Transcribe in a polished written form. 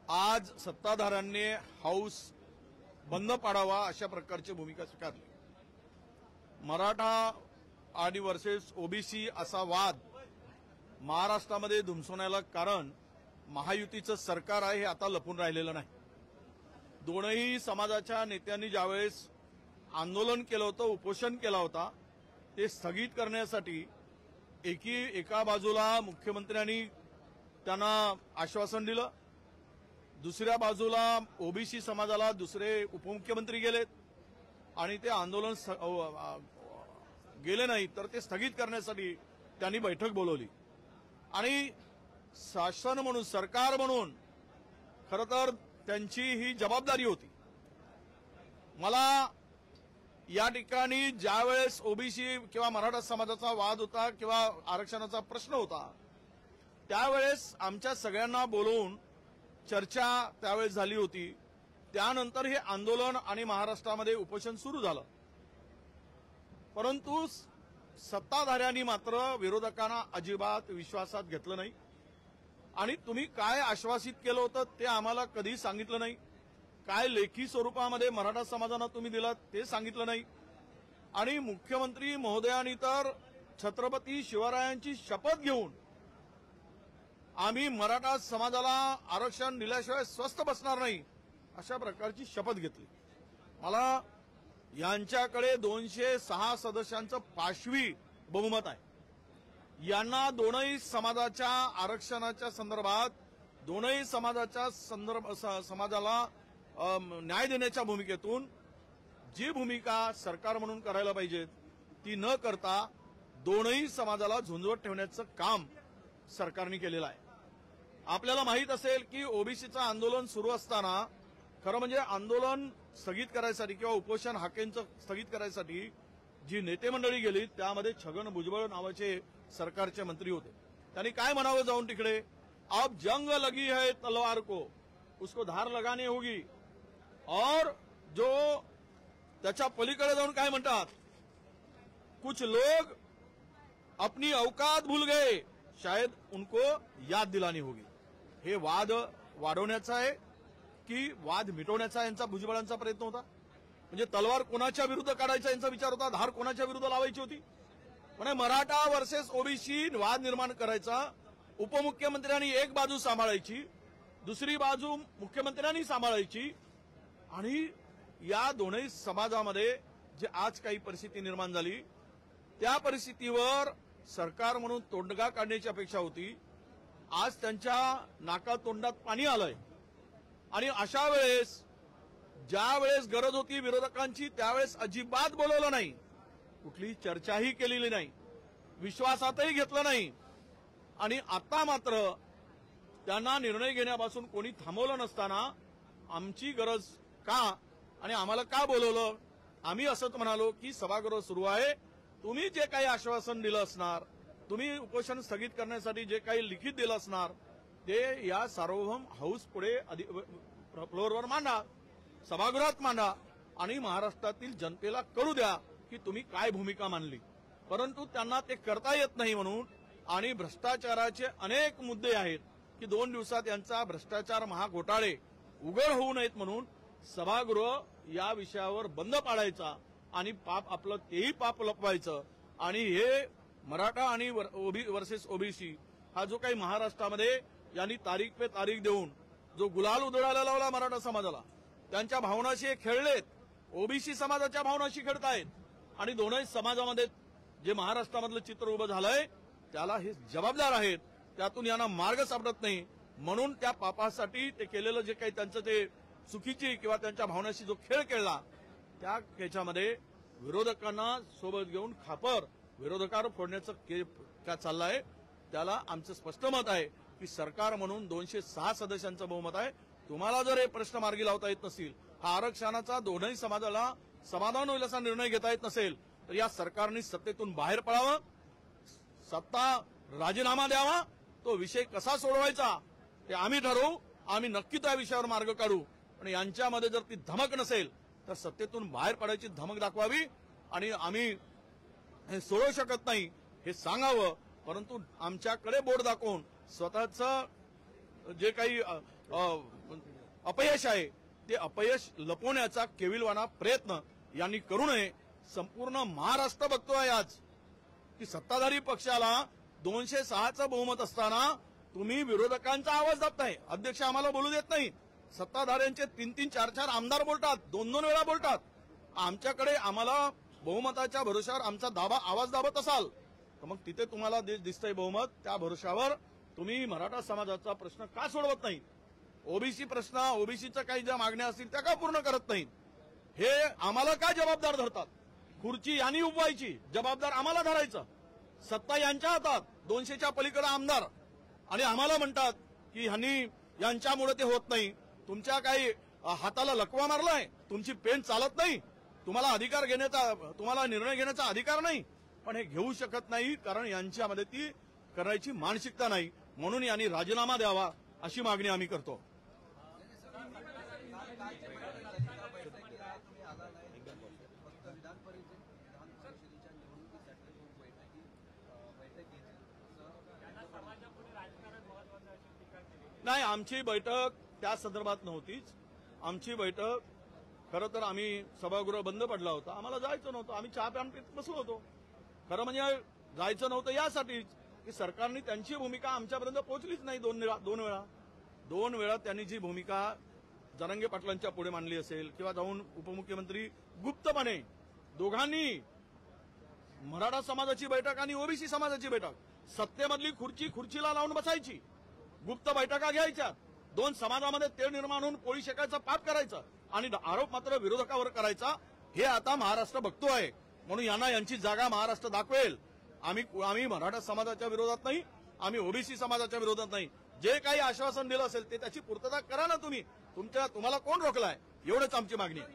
आज सत्ताधाऱ्यांनी हाऊस बंद पाडावा अशा प्रकारची भूमिका स्वीकारली। मराठा आणि वर्सेस ओबीसी असा वाद महाराष्ट्रामध्ये धुमसवण्याला कारण महायुतीचं सरकार आहे हे आता लपून राहिलेलं नाही। दोनही समाजाच्या नेत्यांनी ज्यावेळेस आंदोलन केलं होतं, उपोषण केला होता, ते स्थगित करण्यासाठी एका बाजूला मुख्यमंत्र्यांनी त्यांना आश्वासन दिलं, दुसऱ्या बाजूला ओबीसी समाजाला दुसरे उपमुख्यमंत्री गेलेत आणि ते आंदोलन गेले नाही तर ते स्थगित करण्यासाठी त्यांनी बैठक बोलवली। आणि शासन म्हणून, सरकार म्हणून खरं तर त्यांची ही जबाबदारी होती। मला या ठिकाणी ज्यावेळेस ओबीसी किंवा मराठा समाजाचा वाद होता किंवा आरक्षणाचा प्रश्न होता त्यावेळेस आमच्या सगळ्यांना बोलवून चर्चा त्यावेळेस झाली होती। त्यानंतर हे आंदोलन आणि महाराष्ट्रामध्ये उपोषण सुरू झालं, परंतु सत्ताधाऱ्यांनी मात्र विरोधकांना अजिबात विश्वासात घेतलं नाही आणि तुम्ही काय आश्वासित केलं होतं ते आम्हाला कधी सांगितलं नाही, काय लेखी स्वरूपामध्ये मराठा समाजाला तुम्ही दिलात ते सांगितलं नाही आणि मुख्यमंत्री महोदयांनी तर छत्रपती शिवरायांची शपथ घेऊन आम्ही मराठा समाजाला आरक्षण दिल्याशिवाय स्वस्थ बसणार नाही अशा प्रकारची शपथ घेतली। मला यांच्याकडे 206 सदस्यांचं पाशवी बहुमत आहे। यांना दोनही समाजाच्या आरक्षणाच्या संदर्भात दोनही समाजाच्या समाजाला न्याय देण्याच्या भूमिकेतून जी भूमिका सरकार म्हणून करायला पाहिजे ती न करता दोनही समाजाला झुंजवत ठेवण्याचं काम सरकारने केलेलं आहे। आपल्याला माहित असेल की ओबीसीचं आंदोलन सुरू असताना खरं म्हणजे आंदोलन स्थगित करायसाठी किंवा उपोषण हाकेंचं स्थगित करायसाठी जी नेते मंडळी गेली त्यामध्ये छगन भुजबळ नावाचे सरकारचे मंत्री होते। त्यांनी काय म्हणावं जाऊन तिकडे, अब जंग लगी है तलवार को उसको धार लगानी होगी, और जो त्याच्या पलीकडे जाऊन काय म्हणतात, कुछ लोग अपनी औकात भूल गए शायद उनको याद दिलानी होगी। हे वाद वाढवण्याचा आहे की वाद मिटवण्याचा यांचा भुजबळांचा प्रयत्न होता? म्हणजे तलवार कोणाच्या विरुद्ध काढायचा यांचा विचार होता, धार कोणाच्या विरुद्ध लावायची होती? म्हणजे मराठा वर्सेस ओबीसी वाद निर्माण करायचा, उपमुख्यमंत्र्यांनी एक बाजू सांभाळायची, दुसरी बाजू मुख्यमंत्र्यांनी सांभाळायची आणि या दोन्ही समाजामध्ये जे आज काही परिस्थिती निर्माण झाली त्या परिस्थितीवर सरकार म्हणून तोडगा काढण्याची अपेक्षा होती। आज त्यांच्या नाका तोंडात पाणी आलंय आणि अशा वेळेस ज्या वेळेस गरज होती विरोधकांची त्यावेळेस अजिबात बोलवलं नाही, कुठलीही चर्चाही केलेली नाही, विश्वासातही घेतलं नाही आणि आता मात्र त्यांना निर्णय घेण्यापासून कोणी थांबवलं नसताना आमची गरज का आणि आम्हाला का बोलवलं? आम्ही असंच म्हणालो की सभागृह सुरू आहे, तुम्ही जे काही आश्वासन दिलं असणार, तुम्ही उपोषण स्थगित करण्यासाठी जे काही लिखित दिलं असणार ते या सार्वभौम हाऊस पुढे फ्लोअरवर मांडा, सभागृहात मांडा आणि महाराष्ट्रातील जनतेला कळू द्या की तुम्ही काय भूमिका मांडली। परंतु त्यांना ते करता येत नाही म्हणून आणि भ्रष्टाचाराचे अनेक मुद्दे आहेत की 2 दिवसात यांचा भ्रष्टाचार महाघोटाळे उघड होऊ नयेत म्हणून सभागृह या विषयावर बंद पाडायचा आणि पाप आपलं तेही पाप लपवायचं आणि हे मराठा आणि वर्सेस ओबीसी हा जो काही महाराष्ट्रामध्ये यांनी तारीख पे तारीख देऊन जो गुलाल उधळायला लावला मराठा समाजाला, त्यांच्या भावनाशी खेळलेत, ओबीसी समाजाच्या भावनाशी खेळतायत आणि दोनही समाजामध्ये जे महाराष्ट्रामधलं चित्र उभं झालंय त्याला हे जबाबदार आहेत, त्यातून यांना मार्ग सापडत नाही म्हणून त्या पापासाठी ते केलेलं जे काही त्यांचं ते चुकीची किंवा त्यांच्या भावनाशी जो खेळ खेळला त्या खेळामध्ये विरोधकांना सोबत घेऊन खापर विरोधकांवर फोडण्याचं काय चाललंय त्याला आमचं स्पष्ट मत आहे की सरकार म्हणून 206 सदस्यांचं बहुमत आहे। तुम्हाला जर हे प्रश्न मार्गी लावता येत नसेल, हा आरक्षणाचा दोन्ही समाजाला समाधान होईल असा निर्णय घेता येत नसेल तर या सरकारने सत्तेतून बाहेर पडावं, सत्ता राजीनामा द्यावा, तो विषय कसा सोडवायचा ते आम्ही ठरवू, आम्ही नक्की त्या विषयावर मार्ग काढू आणि यांच्यामध्ये जर ती धमक नसेल तर सत्तेतून बाहेर पडायची धमक दाखवावी आणि आम्ही हे सोडवू शकत नाही हे सांगावं, परंतु आमच्याकडे बोट दाखवून स्वतःचं जे काही अपयश आहे ते अपयश लपवण्याचा केविलवाना प्रयत्न यांनी करू नये. संपूर्ण महाराष्ट्र बघतोय आज की सत्ताधारी पक्षाला 206चं बहुमत असताना तुम्ही विरोधकांचा आवाज दाबताय. अध्यक्ष आम्हाला बोलू देत नाही. सत्ताधाऱ्यांचे 3-3, 4-4 आमदार बोलतात, 2-2 वेळा बोलतात. आमच्याकडे आम्हाला बहुमताच्या भरोशावर आमचा आवाज दाबत असाल तर मग तिथे तुम्हाला दिसतंय बहुमत. त्या भरोशावर तुम्ही मराठा समाजाचा प्रश्न का सोडवत नाही? ओबीसी प्रश्न, ओबीसीच्या काही ज्या मागण्या असतील त्या का पूर्ण करत नाहीत? हे आम्हाला का जबाबदार धरतात? खुर्ची यांनी उभवायची, जबाबदार आम्हाला धरायचं. सत्ता यांच्या हातात, 200च्या पलीकडे आमदार, आणि आम्हाला म्हणतात की ह्यांनी यांच्यामुळे ते होत नाही. तुमच्या काही हाताला लकवा मारलाय, तुमची पेन चालत नाही, तुम्हाला निर्णय घेण्याचा अधिकार नाही. पण हे घेऊ शकत नाही कारण यांच्यामध्ये ती करायची मानसिकता नाही. म्हणून यांनी राजीनामा द्यावा अशी मागणी आम्ही करतो. नाही, आमची बैठक त्या संदर्भात नव्हतीच. आमची बैठक खरं तर आम्ही सभागृह बंद पडला होता, आम्हाला जायचं नव्हतं, आम्ही चहा प्यान पीत बसलो होतो. खरं म्हणजे जायचं नव्हतं यासाठीच की सरकारने त्यांची भूमिका आमच्यापर्यंत पोहोचलीच नाही. दोन वेळा त्यांनी जी भूमिका जरांगे पाटलांच्या पुढे मांडली असेल किंवा जाऊन उपमुख्यमंत्री गुप्तपणे दोघांनी मराठा समाजाची बैठक आणि ओबीसी समाजाची बैठक, सत्तेमधली खुर्चीला लावून बसायची, गुप्त बैठका घ्यायच्या, 2 समाजामध्ये तेढ निर्माण होऊन पोळी शेकायचं पाप करायचं आणि आरोप मात्र विरोधकावर करायचा. हे आता महाराष्ट्र बघतोय. म्हणून यांची जागा महाराष्ट्र दाखवेल. आम्ही मराठा समाजाच्या विरोधात नाही, आम्ही ओबीसी समाजाच्या विरोधात नाही. जे काही आश्वासन दिलं असेल ते त्याची पूर्तता करा ना तुम्ही. तुम्हाला कोण रोखलाय? एवढंच आमची मागणी आहे.